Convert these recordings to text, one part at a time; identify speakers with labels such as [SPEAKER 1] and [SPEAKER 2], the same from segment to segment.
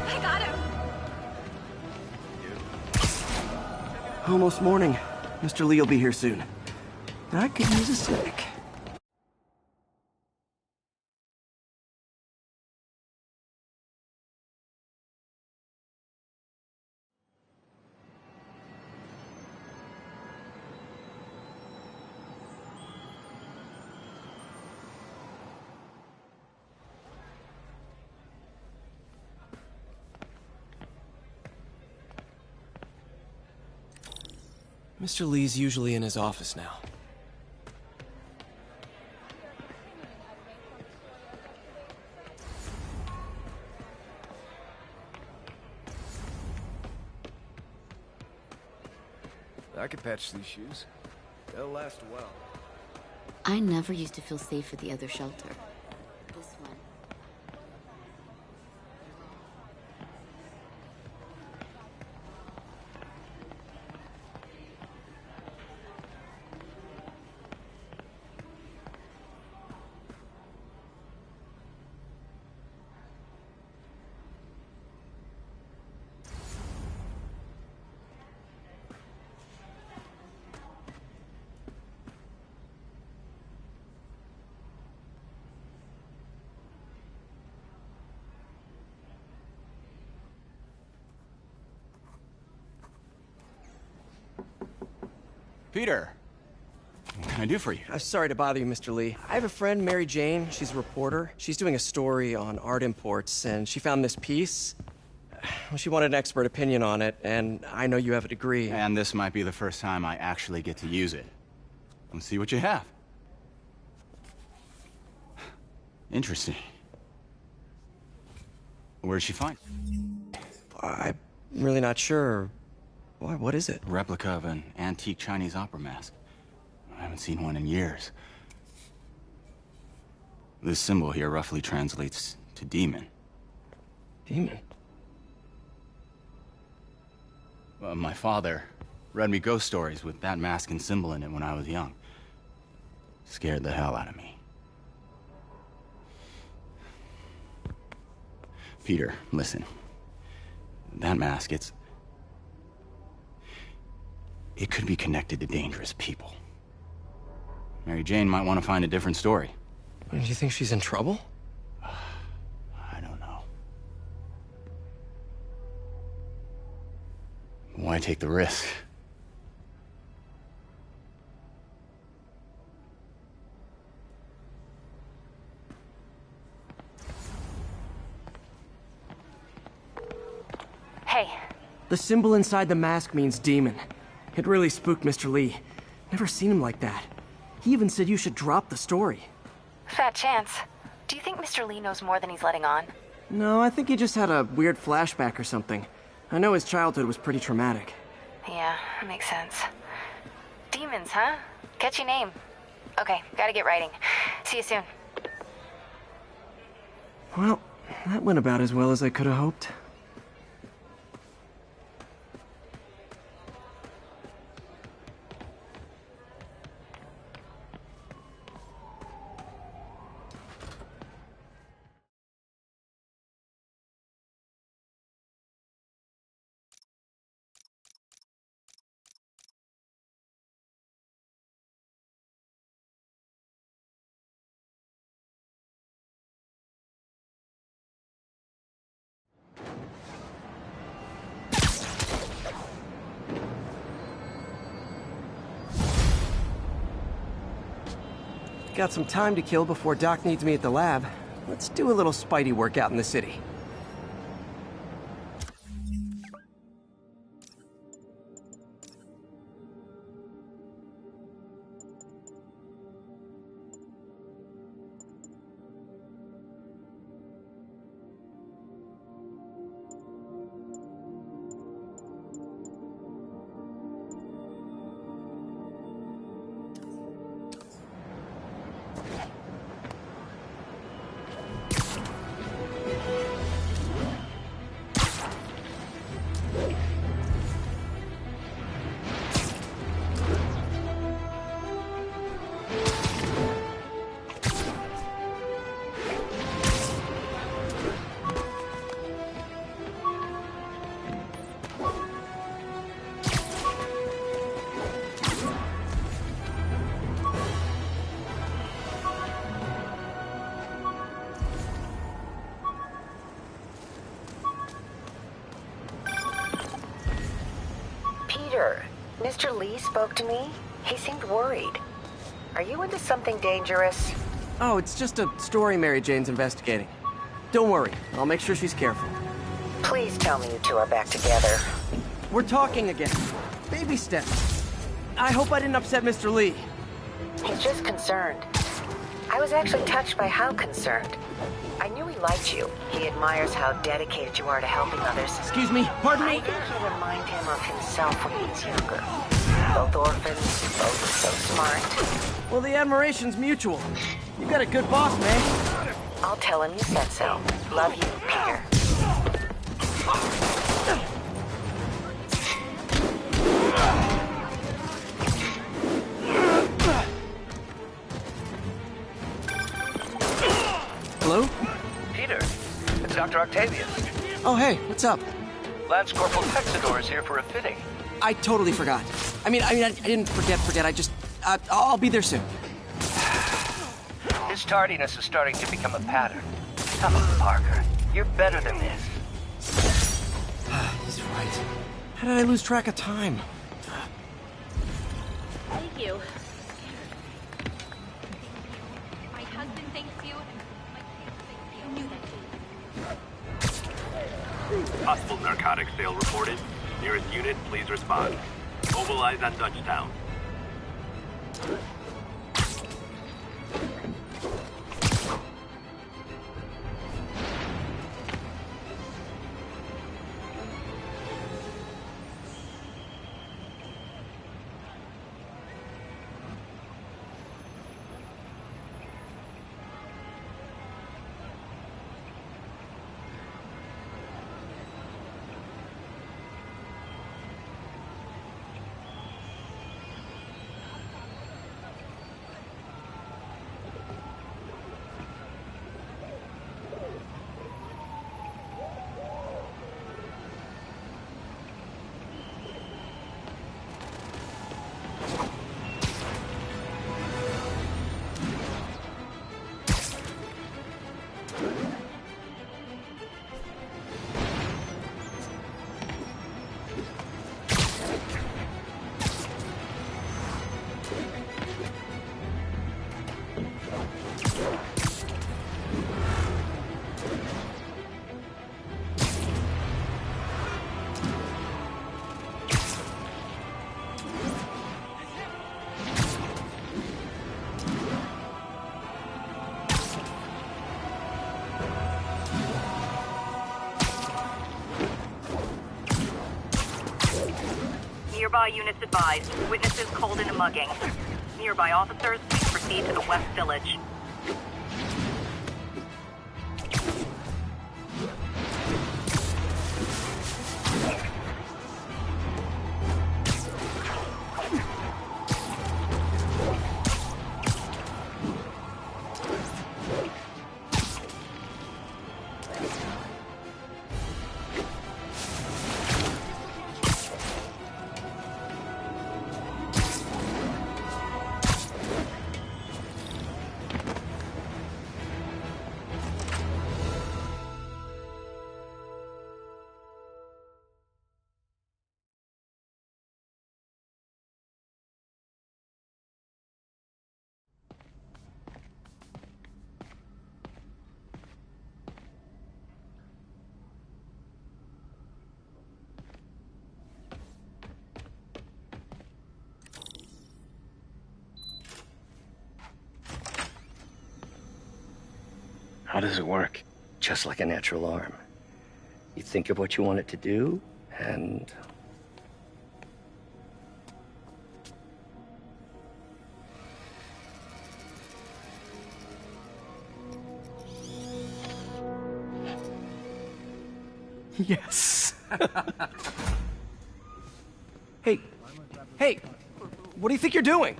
[SPEAKER 1] I got him.
[SPEAKER 2] Almost morning. Mr. Lee will be here soon. I could use a snack. Mr. Lee's usually in his office now.
[SPEAKER 3] I could patch these shoes. They'll last a while.
[SPEAKER 4] I never used to feel safe at the other shelter. This one.
[SPEAKER 5] Peter, what can I do for you?
[SPEAKER 2] Sorry to bother you, Mr. Lee. I have a friend, Mary Jane. She's a reporter. She's doing a story on art imports, and she found this piece. Well, she wanted an expert opinion on it, and I know you have a degree.
[SPEAKER 5] And this might be the first time I actually get to use it. Let's see what you have. Interesting. Where did she find it?
[SPEAKER 2] I'm really not sure. Why, what is it?
[SPEAKER 5] A replica of an antique Chinese opera mask. I haven't seen one in years. This symbol here roughly translates to demon.
[SPEAKER 2] Demon?
[SPEAKER 5] My father read me ghost stories with that mask and symbol in it when I was young. Scared the hell out of me. Peter, listen. That mask, it could be connected to dangerous people. Mary Jane might want to find a different story.
[SPEAKER 2] Do you think she's in trouble?
[SPEAKER 5] I don't know. Why take the risk?
[SPEAKER 1] Hey.
[SPEAKER 2] The symbol inside the mask means demon. It really spooked Mr. Lee. Never seen him like that. He even said you should drop the story.
[SPEAKER 1] Fat chance. Do you think Mr. Lee knows more than he's letting on?
[SPEAKER 2] No, I think he just had a weird flashback or something. I know his childhood was pretty traumatic.
[SPEAKER 1] Yeah, that makes sense. Demons, huh? Catchy name. Okay, gotta get writing. See you soon.
[SPEAKER 2] Well, that went about as well as I could have hoped. Got some time to kill before Doc needs me at the lab. Let's do a little Spidey work out in the city.
[SPEAKER 6] Peter, Mr. Lee spoke to me. He seemed worried. Are you into something dangerous?
[SPEAKER 2] Oh, it's just a story Mary Jane's investigating. Don't worry, I'll make sure she's careful.
[SPEAKER 6] Please tell me you two are back together.
[SPEAKER 2] We're talking again. Baby steps. I hope I didn't upset Mr. Lee.
[SPEAKER 6] He's just concerned. I was actually touched by how concerned. I knew he liked you. He admires how dedicated you are to helping others.
[SPEAKER 2] Excuse me, pardon
[SPEAKER 6] I
[SPEAKER 2] me?
[SPEAKER 6] think you remind him of himself when he's younger. Both orphans, both so smart.
[SPEAKER 2] Well, the admiration's mutual. You got a good boss, man.
[SPEAKER 6] I'll tell him you said so. Love you, Peter.
[SPEAKER 2] Hello?
[SPEAKER 7] Peter, it's Dr. Octavius.
[SPEAKER 2] Oh, hey, what's up?
[SPEAKER 7] Lance Corporal Texador is here for a fitting.
[SPEAKER 2] I totally forgot. I didn't forget. I just, I'll be there soon.
[SPEAKER 7] His tardiness is starting to become a pattern. Come on, Parker. You're better than this.
[SPEAKER 2] He's right. How did I lose track of time?
[SPEAKER 8] Thank you. My husband thanks you, and my kids thank you.
[SPEAKER 9] Possible narcotics sale reported. Nearest unit, please respond. Mobilize on Dutchtown.
[SPEAKER 10] Nearby units advised. Witnesses called in a mugging. Nearby officers, please proceed to the West Village.
[SPEAKER 11] How does it work? Just like a natural arm. You think of what you want it to do, and...
[SPEAKER 2] Yes. Hey, what do you think you're doing?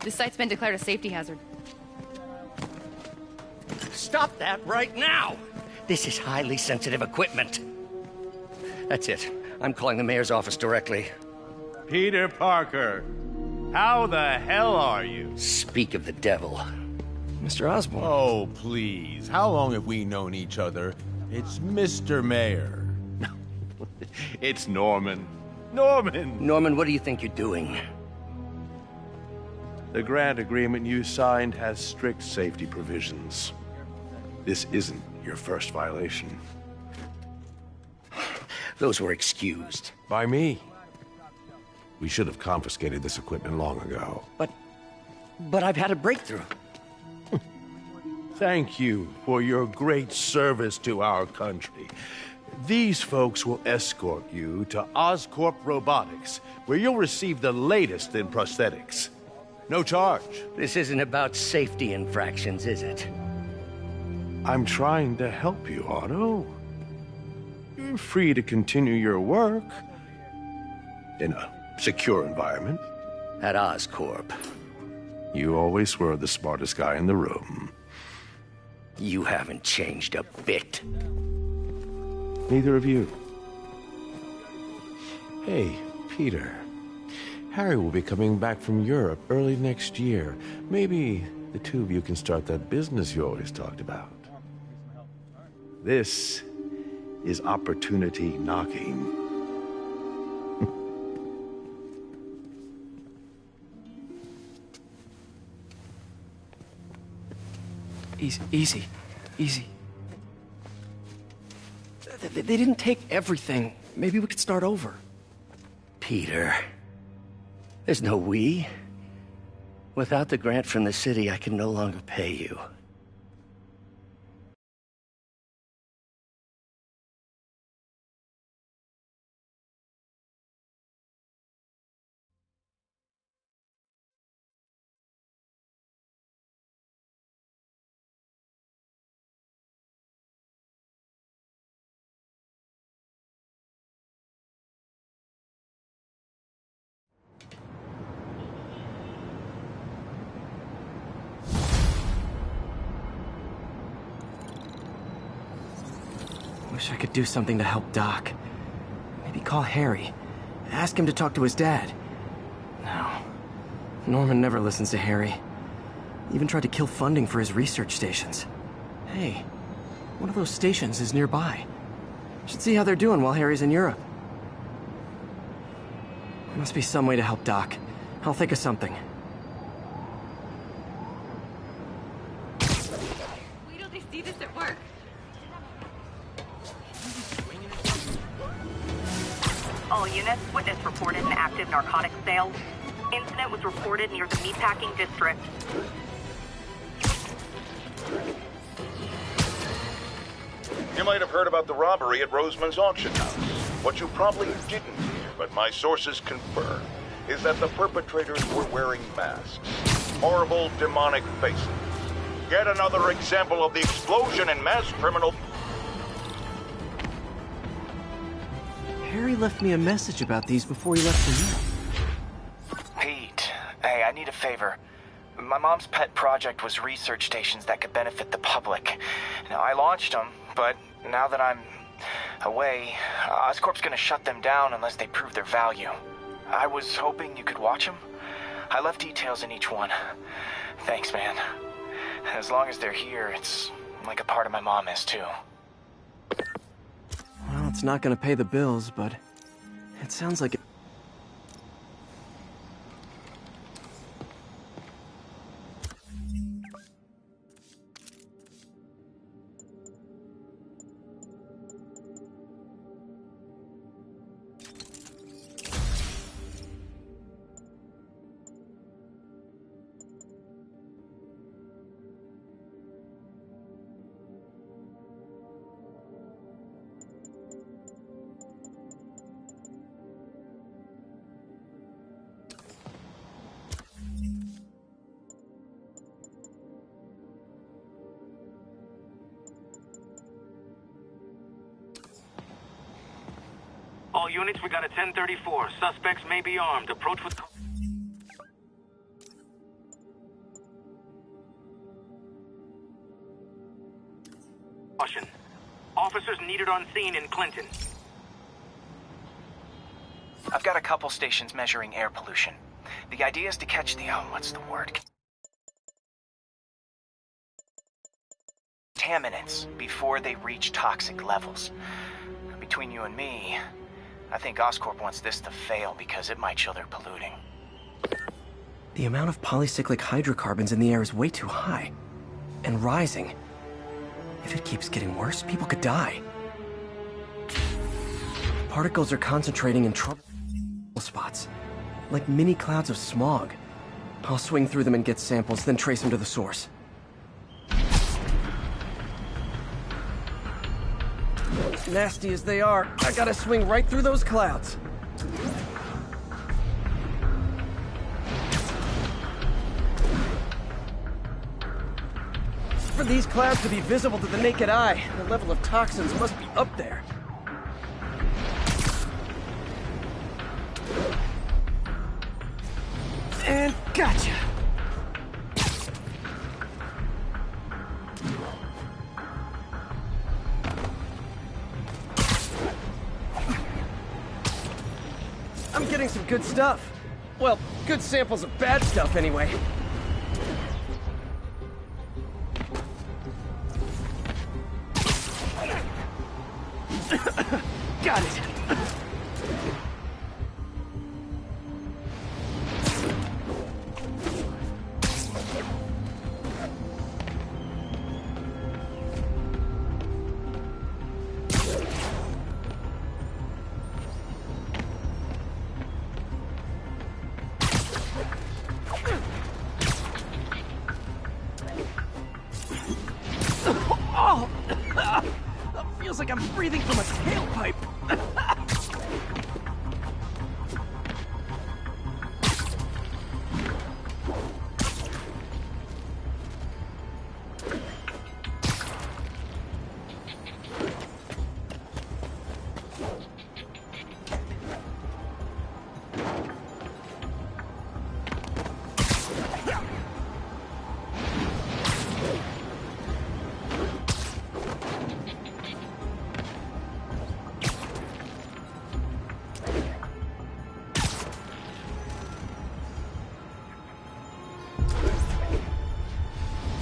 [SPEAKER 8] This site's been declared a safety hazard.
[SPEAKER 11] Stop that right now! This is highly sensitive equipment. That's it. I'm calling the mayor's office directly.
[SPEAKER 9] Peter Parker, how the hell are you?
[SPEAKER 11] Speak of the devil.
[SPEAKER 2] Mr. Osborn.
[SPEAKER 12] Oh, please. How long have we known each other? It's Mr. Mayor.
[SPEAKER 9] It's Norman.
[SPEAKER 12] Norman!
[SPEAKER 11] Norman, what do you think you're doing?
[SPEAKER 12] The grant agreement you signed has strict safety provisions. This isn't your first violation.
[SPEAKER 11] Those were excused.
[SPEAKER 12] By me. We should have confiscated this equipment long ago.
[SPEAKER 11] But I've had a breakthrough.
[SPEAKER 12] Thank you for your great service to our country. These folks will escort you to Oscorp Robotics, where you'll receive the latest in prosthetics. No charge.
[SPEAKER 11] This isn't about safety infractions, is it?
[SPEAKER 12] I'm trying to help you, Otto. You're free to continue your work in a secure environment.
[SPEAKER 11] At Oscorp.
[SPEAKER 12] You always were the smartest guy in the room.
[SPEAKER 11] You haven't changed a bit.
[SPEAKER 12] Neither of you. Hey, Peter. Harry will be coming back from Europe early next year. Maybe the two of you can start that business you always talked about. This is opportunity knocking.
[SPEAKER 2] Easy. They didn't take everything. Maybe we could start over.
[SPEAKER 11] Peter. There's no we. Without the grant from the city, I can no longer pay you.
[SPEAKER 2] Wish I could do something to help Doc. Maybe call Harry. Ask him to talk to his dad. No. Norman never listens to Harry. Even tried to kill funding for his research stations. Hey, one of those stations is nearby. Should see how they're doing while Harry's in Europe. There must be some way to help Doc. I'll think of something.
[SPEAKER 8] Wait till they see this at work.
[SPEAKER 10] All units, witness reported an active narcotics sale. Incident was reported near the meatpacking district.
[SPEAKER 13] You might have heard about the robbery at Roseman's auction house. What you probably didn't hear, but my sources confirm, is that the perpetrators were wearing masks. Horrible, demonic faces. Yet another example of the explosion in mass criminal...
[SPEAKER 2] Harry left me a message about these before he left for Europe.
[SPEAKER 7] Pete, hey, I need a favor. My mom's pet project was research stations that could benefit the public. Now, I launched them, but now that I'm away, Oscorp's gonna shut them down unless they prove their value. I was hoping you could watch them. I left details in each one. Thanks, man. As long as they're here, it's like a part of my mom is, too.
[SPEAKER 2] Well, it's not gonna pay the bills, but it sounds like it.
[SPEAKER 9] All units, we got a 1034. Suspects may be armed. Approach with... caution. Officers needed on scene in Clinton.
[SPEAKER 7] I've got a couple stations measuring air pollution. The idea is to catch the, what's the word? Contaminants before they reach toxic levels. Between you and me, I think Oscorp wants this to fail because it might show they're polluting.
[SPEAKER 2] The amount of polycyclic hydrocarbons in the air is way too high. And rising. If it keeps getting worse, people could die. Particles are concentrating in trouble spots, like mini clouds of smog. I'll swing through them and get samples, then trace them to the source. Nasty as they are, I gotta swing right through those clouds. For these clouds to be visible to the naked eye, the level of toxins must be up there. And gotcha! I'm getting some good stuff. Well, good samples of bad stuff anyway. Got it. Oh! Feels like I'm breathing from a tailpipe.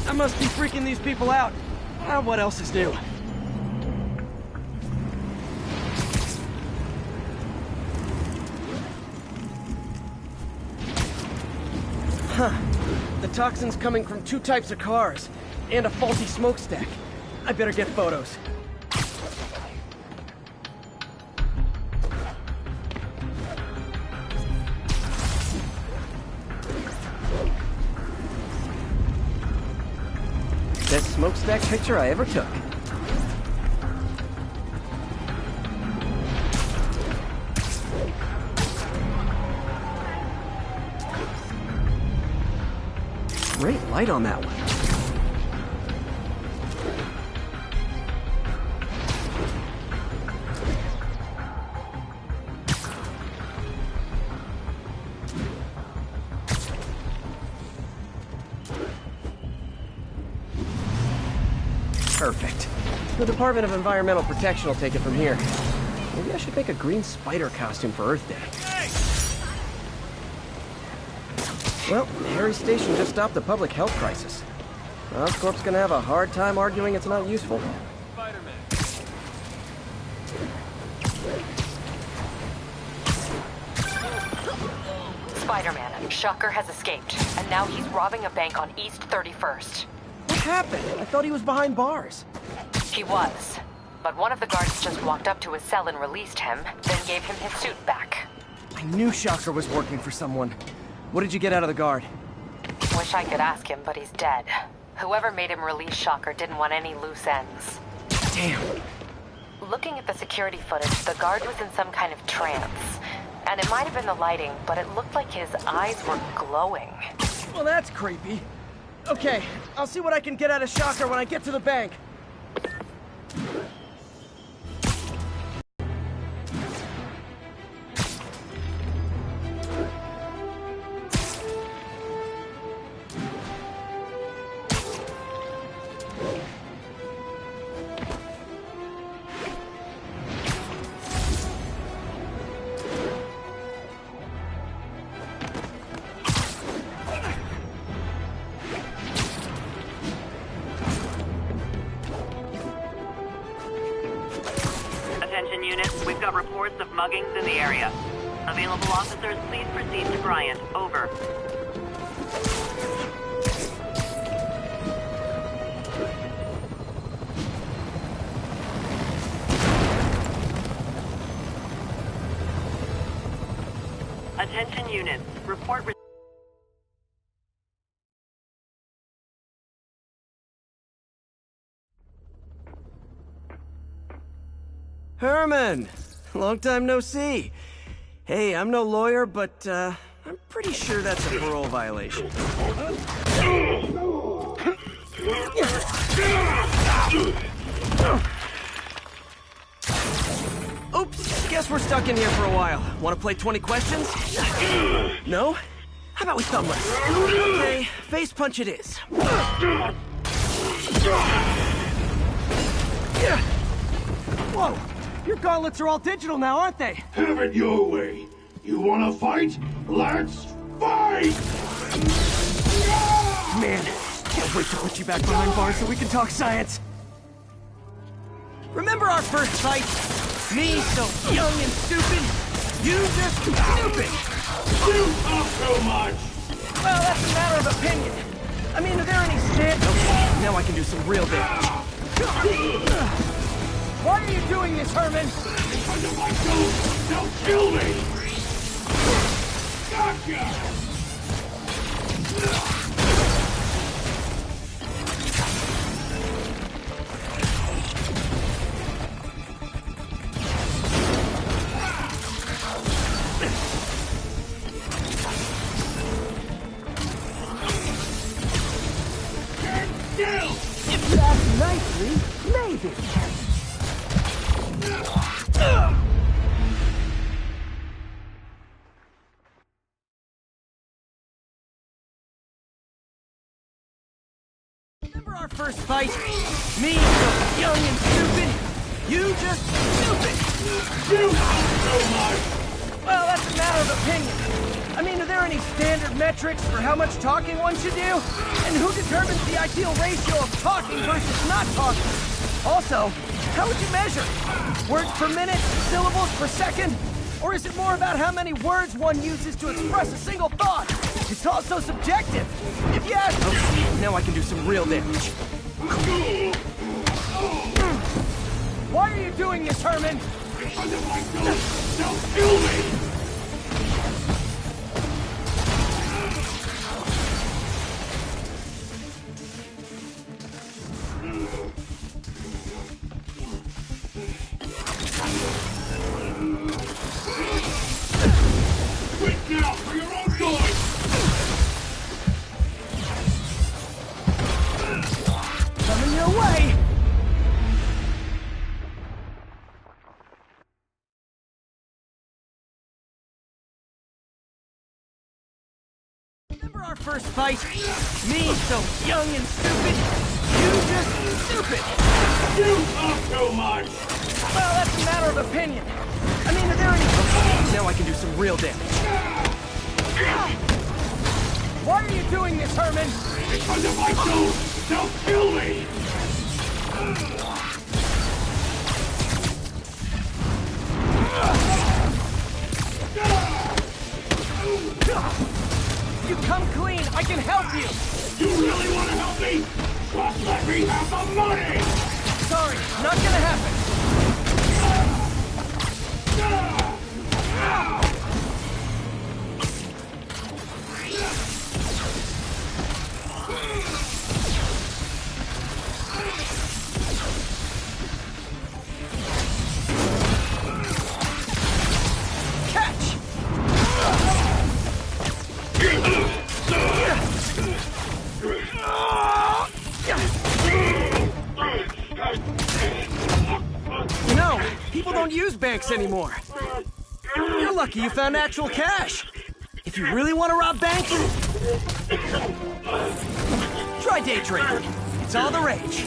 [SPEAKER 2] I must be freaking these people out. What else is new? Huh. The toxin's coming from 2 types of cars, and a faulty smokestack. I better get photos. Best smokestack picture I ever took. Great light on that one. Perfect. The Department of Environmental Protection will take it from here. Maybe I should make a green spider costume for Earth Day. Well, Harry's station just stopped the public health crisis. Oscorp's gonna have a hard time arguing it's not useful.
[SPEAKER 10] Spider-Man, Shocker has escaped, and now he's robbing a bank on East 31st.
[SPEAKER 2] What happened? I thought he was behind bars.
[SPEAKER 10] He was, but one of the guards just walked up to his cell and released him, then gave him his suit back.
[SPEAKER 2] I knew Shocker was working for someone. What did you get out of the guard?
[SPEAKER 10] Wish I could ask him, but he's dead. Whoever made him release Shocker didn't want any loose ends.
[SPEAKER 2] Damn.
[SPEAKER 10] Looking at the security footage, the guard was in some kind of trance. And it might have been the lighting, but it looked like his eyes were glowing.
[SPEAKER 2] Well, that's creepy. Okay, I'll see what I can get out of Shocker when I get to the bank.
[SPEAKER 14] got reports of muggings in the area. Available officers, please proceed to Bryant. Over. Attention units. Report.
[SPEAKER 2] Herman! Long time no see. Hey, I'm no lawyer, but, I'm pretty sure that's a parole violation. Oops, guess we're stuck in here for a while. Want to play 20 questions? No? How about we thumb wrestle? Okay, face punch it is. Whoa! Your gauntlets are all digital now, aren't they?
[SPEAKER 15] Have it your way. You wanna fight? Let's fight!
[SPEAKER 2] Man, can't wait to put you back behind bars so we can talk science. Remember our first fight? Me, so young and stupid. You just stupid.
[SPEAKER 15] You talk so much.
[SPEAKER 2] Well, that's a matter of opinion. I mean, are there any Okay, now I can do some real damage. Why are you doing this, Herman?
[SPEAKER 15] Because if I don't, they'll kill me! Gotcha!
[SPEAKER 2] If you ask nicely, maybe. Remember our first fight? Me, so young and stupid. You just stupid.
[SPEAKER 15] You talk so much.
[SPEAKER 2] Well, that's a matter of opinion. I mean, are there any standard metrics for how much talking one should do? And who determines the ideal ratio of talking versus not talking? Also, how would you measure? Words per minute? Syllables per second? Or is it more about how many words one uses to express a single thought? It's also subjective. If you ask... Okay, now I can do some real damage. Why are you doing this, Herman?
[SPEAKER 15] Because if I don't, they'll kill me! Quit now, for your own good!
[SPEAKER 2] Coming your way! Remember our first fight? Me, so young and stupid. You just stupid.
[SPEAKER 15] You talk so much.
[SPEAKER 2] Well, that's a matter of opinion. I mean, are there any... Now I can do some real damage. Why are you doing this, Herman?
[SPEAKER 15] Because if I don't, they'll kill me.
[SPEAKER 2] You come clean. I can help you.
[SPEAKER 15] You really want to help me? Just let me have the money.
[SPEAKER 2] Sorry, not gonna happen. Catch! You know, people don't use banks anymore. You're lucky you found actual cash. If you really want to rob banks, try day trading. It's all the rage.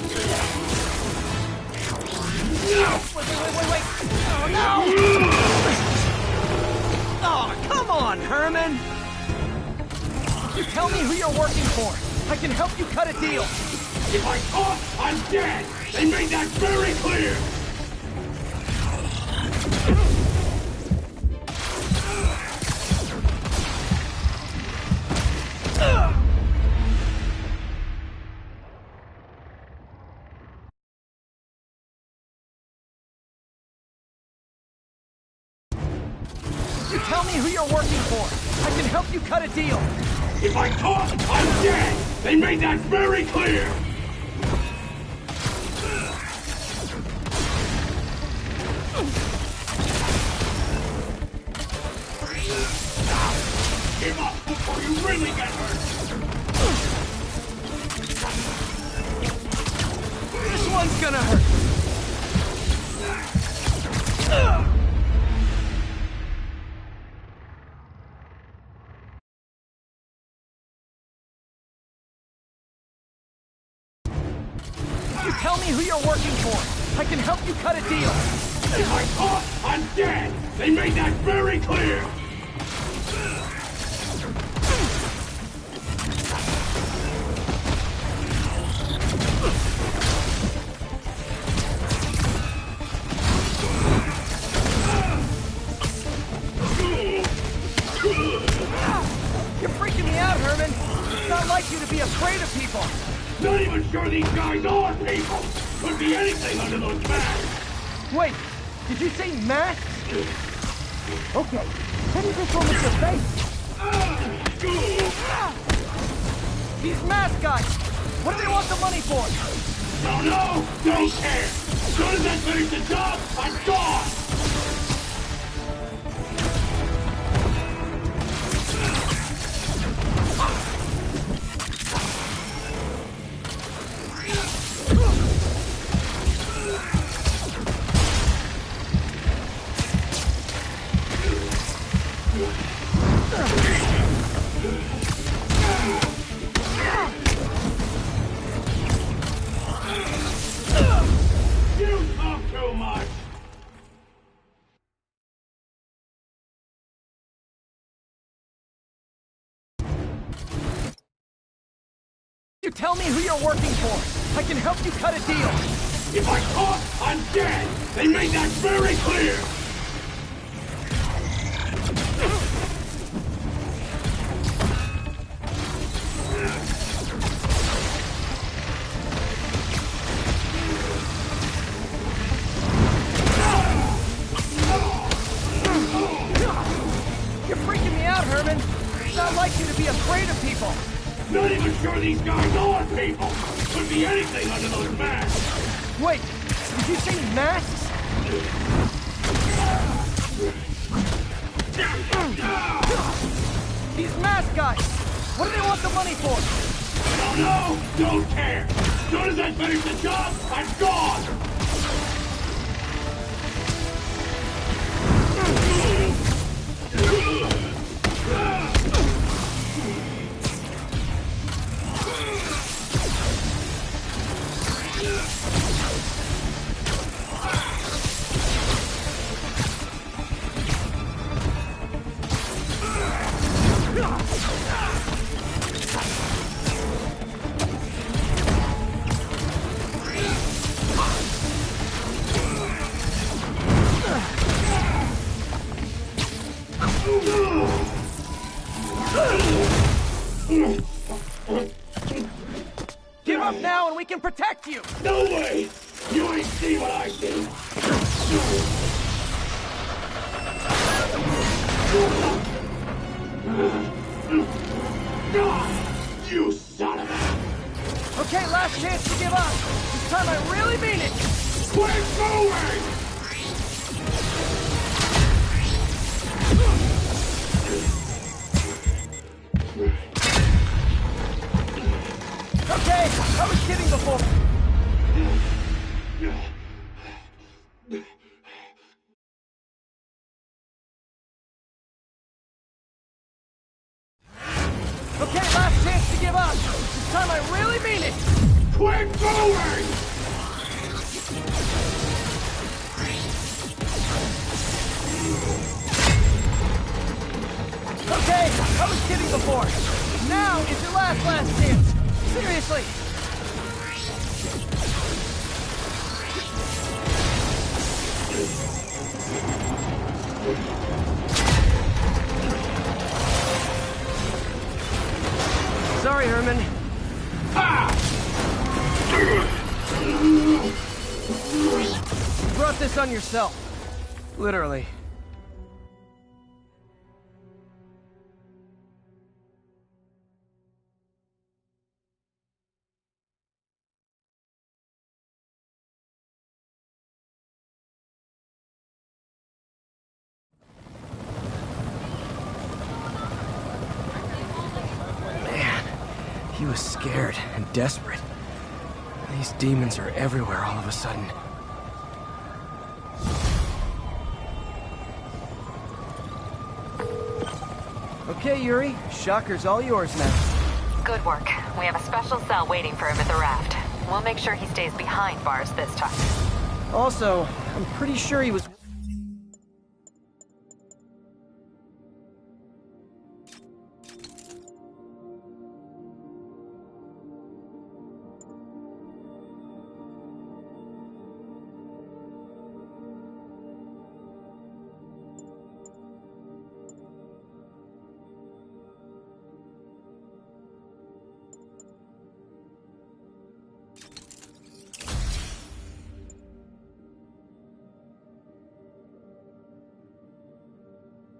[SPEAKER 2] Wait. Oh, no! Oh, come on, Herman! You tell me who you're working for. I can help you cut a deal.
[SPEAKER 15] If I talk, I'm dead. They made that very clear.
[SPEAKER 2] You tell me who you're working for. I can help you cut a deal.
[SPEAKER 15] If I talk, I'm dead! They made that very clear! Give up before you really get hurt!
[SPEAKER 2] This one's gonna hurt. You tell me who you're working for. I can help you cut a deal.
[SPEAKER 15] If I talk, I'm dead! They made that very clear!
[SPEAKER 2] You're freaking me out, Herman. It's not like you to be afraid of people.
[SPEAKER 15] Not even sure these guys are people! Could be anything under those masks!
[SPEAKER 2] Wait, did you say masks? Okay, hit this one with your face. These mask guys, what do they want the money for?
[SPEAKER 15] Don't know! Don't care! As soon as I finish the job, I'm gone! You talk too much!
[SPEAKER 2] You tell me who you're working for. I can help you cut a deal.
[SPEAKER 15] If I talk, I'm dead! They made that very clear!
[SPEAKER 2] You're freaking me out, Herman. It's not like you to be afraid of people.
[SPEAKER 15] Not even sure these guys are people! Could be anything under those masks!
[SPEAKER 2] Wait, did you say masks? These mask guys, what do they want the money for?
[SPEAKER 15] Don't know! Don't care! As soon as I finish the job, I'm gone!
[SPEAKER 2] Give up now and we can protect you!
[SPEAKER 15] No way! You ain't see what I see! You son of a...
[SPEAKER 2] Okay, last chance to give up. This time I really mean it!
[SPEAKER 15] Quit moving!
[SPEAKER 2] Okay, I was kidding before. Okay, last chance to give up. This time I really mean it.
[SPEAKER 15] Quit moving!
[SPEAKER 2] Okay, I was kidding before. Now is your last chance. Seriously. Sorry, Herman. You brought this on yourself. Literally. was scared and desperate. These demons are everywhere all of a sudden. Okay, Yuri. Shocker's all yours now.
[SPEAKER 10] Good work. We have a special cell waiting for him at the raft. We'll make sure he stays behind bars this time.
[SPEAKER 2] Also, I'm pretty sure he was...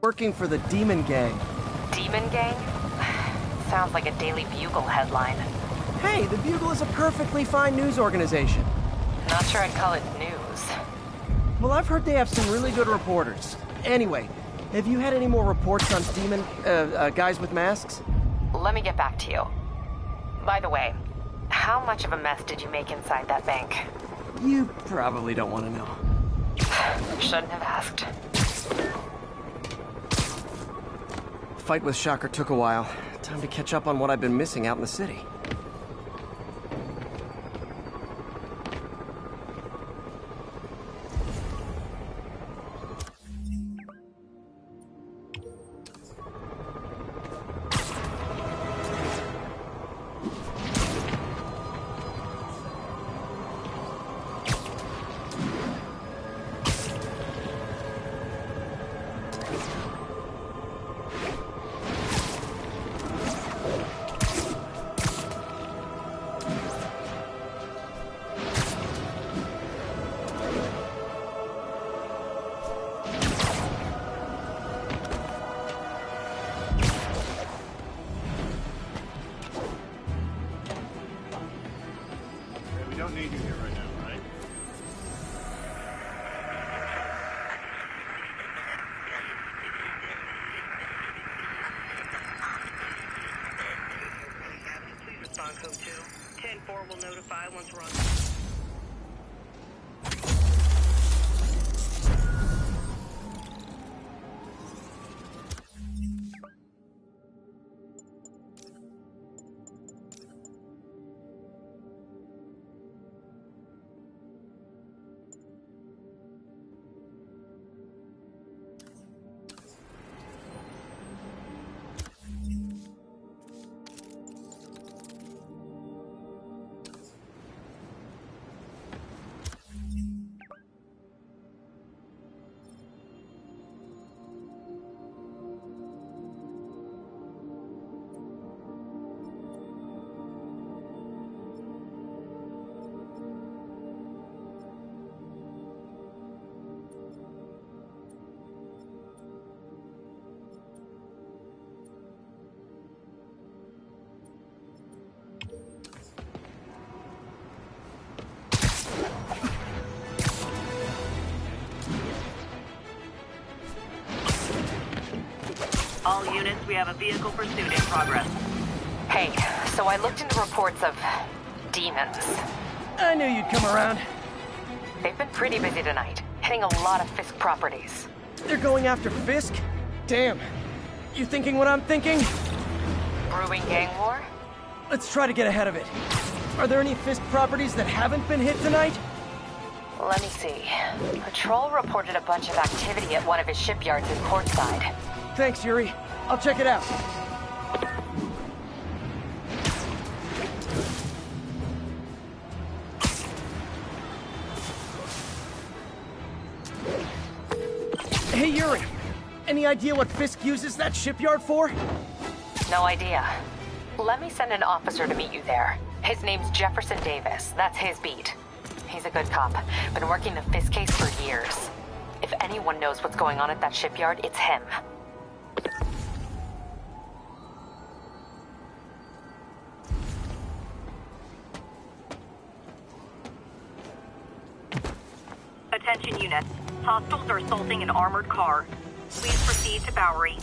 [SPEAKER 2] working for the Demon Gang.
[SPEAKER 10] Demon Gang? Sounds like a Daily Bugle headline.
[SPEAKER 2] Hey, the Bugle is a perfectly fine news organization.
[SPEAKER 10] Not sure I'd call it news.
[SPEAKER 2] Well, I've heard they have some really good reporters. Anyway, have you had any more reports on demon, guys with masks?
[SPEAKER 10] Let me get back to you. By the way, how much of a mess did you make inside that bank?
[SPEAKER 2] You probably don't want to know.
[SPEAKER 10] Shouldn't have asked.
[SPEAKER 2] Fight with Shocker took a while. Time to catch up on what I've been missing out in the city.
[SPEAKER 14] Code 2. 10-4 will notify once we're on. All units, we have a vehicle pursuit in progress.
[SPEAKER 10] Hey, so I looked into reports of demons.
[SPEAKER 2] I knew you'd come around.
[SPEAKER 10] They've been pretty busy tonight, hitting a lot of Fisk properties.
[SPEAKER 2] They're going after Fisk? Damn. You thinking what I'm thinking?
[SPEAKER 10] Brewing gang war?
[SPEAKER 2] Let's try to get ahead of it. Are there any Fisk properties that haven't been hit tonight?
[SPEAKER 10] Let me see. Patrol reported a bunch of activity at one of his shipyards in Portside.
[SPEAKER 2] Thanks, Yuri. I'll check it out. Hey, Yuri. Any idea what Fisk uses that shipyard for?
[SPEAKER 10] No idea. Let me send an officer to meet you there. His name's Jefferson Davis. That's his beat. He's a good cop. Been working the Fisk case for years. If anyone knows what's going on at that shipyard, it's him.
[SPEAKER 14] Attention units. Hostiles are assaulting an armored car. Please proceed to Bowery.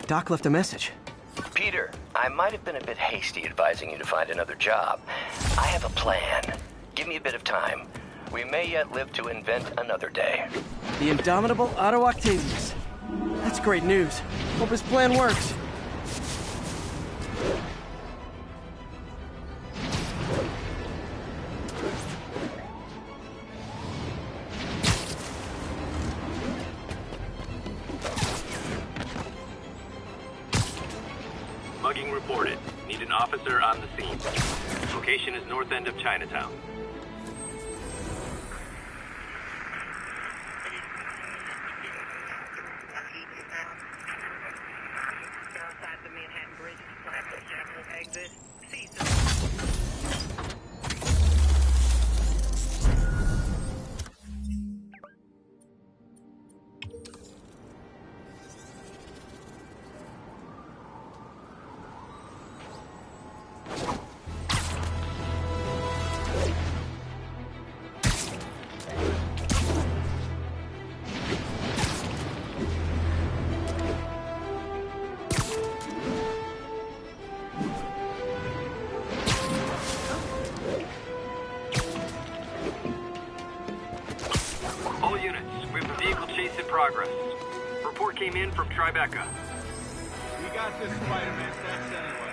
[SPEAKER 2] Doc left a message.
[SPEAKER 11] Peter, I might have been a bit hasty advising you to find another job. I have a plan. Give me a bit of time. We may yet live to invent another day.
[SPEAKER 2] The indomitable Otto Octavius. That's great news. Hope his plan works.
[SPEAKER 9] Mugging reported. Need an officer on the scene. Location is north end of Chinatown. All units, we have a vehicle chase in progress. Report came in from Tribeca.
[SPEAKER 15] We got this, Spiderman. Thanks anyway.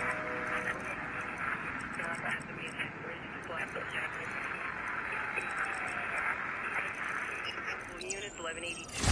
[SPEAKER 6] Units 1182.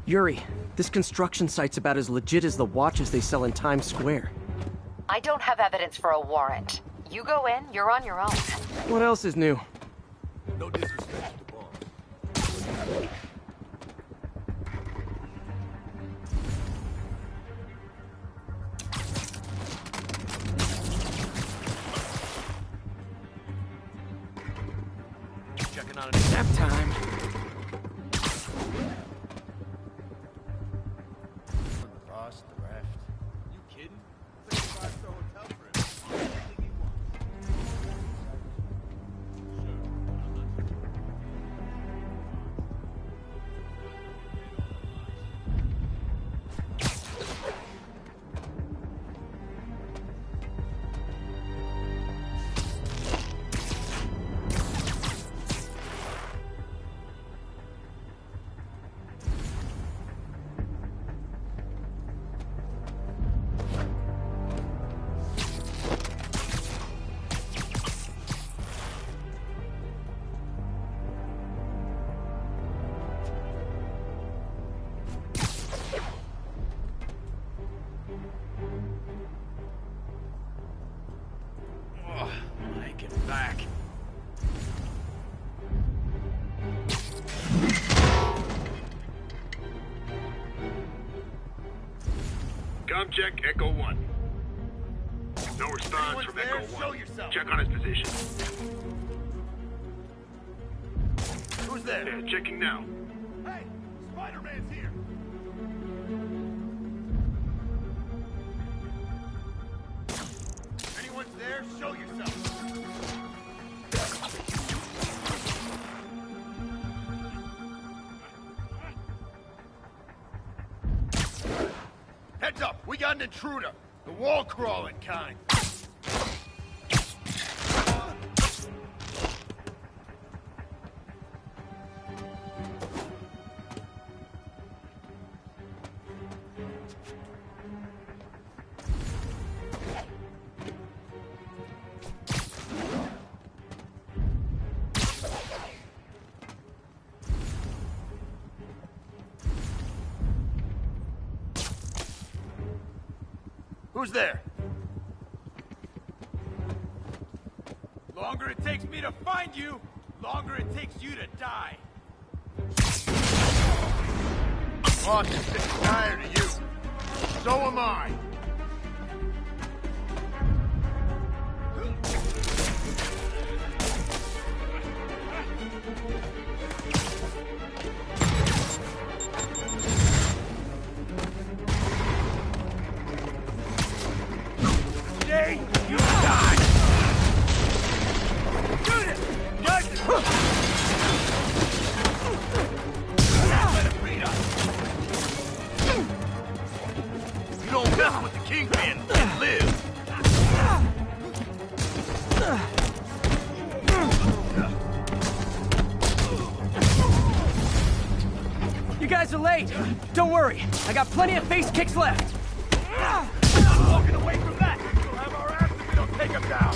[SPEAKER 2] Yuri, this construction site's about as legit as the watches they sell in Times Square.
[SPEAKER 10] I don't have evidence for a warrant. You go in, you're on your own.
[SPEAKER 2] What else is new?
[SPEAKER 15] No disrespect to the boss.
[SPEAKER 2] Checking on a nap time.
[SPEAKER 3] The boss, the raft. You kidding? Think about throwing hotel for him. Anything he wants.
[SPEAKER 9] Com check, Echo 1. No response from Echo 1. Check on his position.
[SPEAKER 3] Who's there?
[SPEAKER 9] Yeah, checking now.
[SPEAKER 3] Hey, Spider-Man's here. Anyone's there? Show yourself. Heads up, we got an intruder. The wall crawling kind. Who's there? Longer it takes me to find you, longer it takes you to die. Boss is sick and tired of you. So am I. Today, you die! Shoot it! Guys! Let him beat us! You don't mess with the Kingpin and live!
[SPEAKER 2] You guys are late. Don't worry. I got plenty of face kicks left.
[SPEAKER 3] Walking away from that! We'll have our asses, we don't take him down!